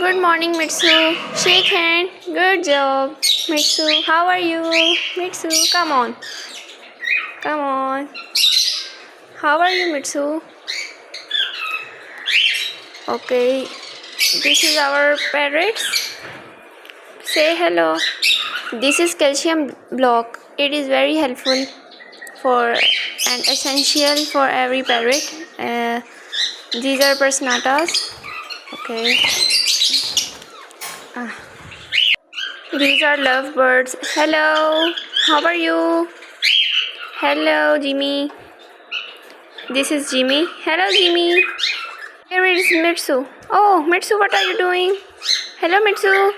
Good morning, Mitsu. Shake hand. Good job, Mitsu. How are you? Mitsu, come on. Come on. How are you, Mitsu? Okay. This is our parrots. Say hello. This is calcium block. It is very helpful for and essential for every parrot. These are personatas. Okay. These are lovebirds. Hello. How are you? Hello, Jimmy. This is Jimmy. Hello, Jimmy. Here is Mitsu. Oh, Mitsu, what are you doing? Hello, Mitsu.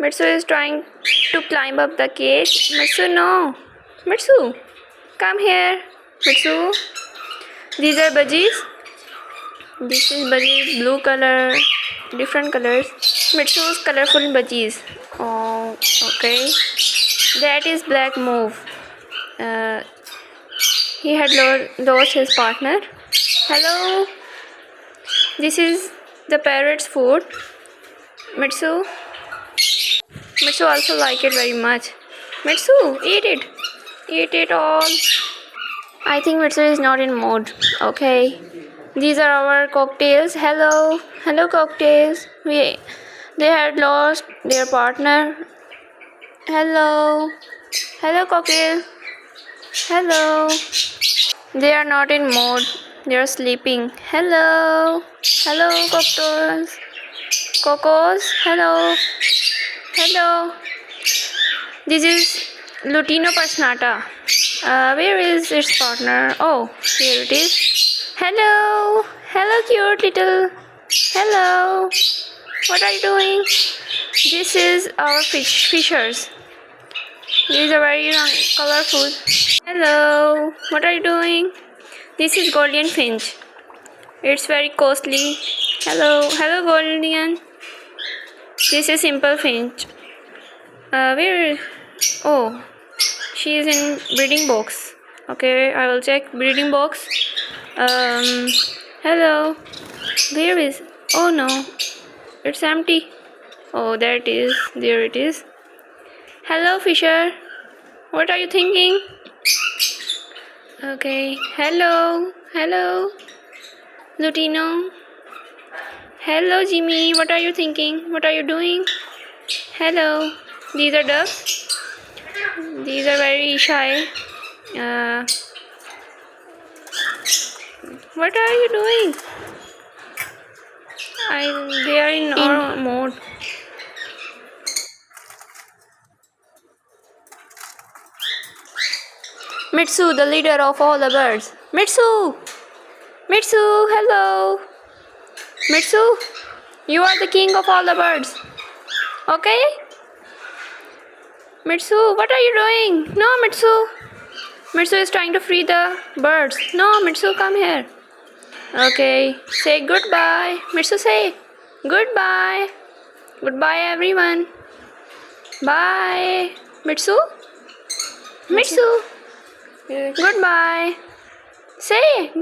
Mitsu is trying to climb up the cage. Mitsu, no. Mitsu, come here. Mitsu. These are budgies. This is budgies, blue color, different colors. Mitsu's colorful budgies. Oh, okay. That is Black Move. He had lost his partner. Hello. This is the parrot's food. Mitsu. Mitsu also like it very much. Mitsu, eat it. Eat it all. I think Mitsu is not in mood. Okay. These are our cocktails. Hello. Hello, cocktails. They had lost their partner. Hello. Hello, cocktail. Hello. They are not in mood. They are sleeping. Hello. Hello, cocktails. Cocos. Hello. Hello. This is Lutino Pasnata. Where is its partner? Oh, here it is. Hello. Hello, cute little. Hello. What are you doing? This is our fishers. These are very colorful. Hello. What are you doing? This is Golden Finch. It's very costly. Hello. Hello, Golden. This is Simple Finch. Where? Oh, she is in breeding box. Okay, I will check breeding box. Hello. Where is? Oh no, it's empty. Oh, there it is. There it is. Hello, Fisher. What are you thinking? Okay. Hello. Hello. Lutino. Hello, Jimmy. What are you thinking? What are you doing? Hello. These are ducks. These are very shy. What are you doing? They are in our mode. Mitsu, the leader of all the birds. Mitsu! Mitsu, hello! Mitsu, you are the king of all the birds. Okay? Mitsu, what are you doing? No, Mitsu. Mitsu is trying to free the birds. No, Mitsu, come here. Okay, say goodbye. Mitsu, say goodbye. Goodbye, everyone. Bye. Mitsu? Mitsu. Goodbye. Say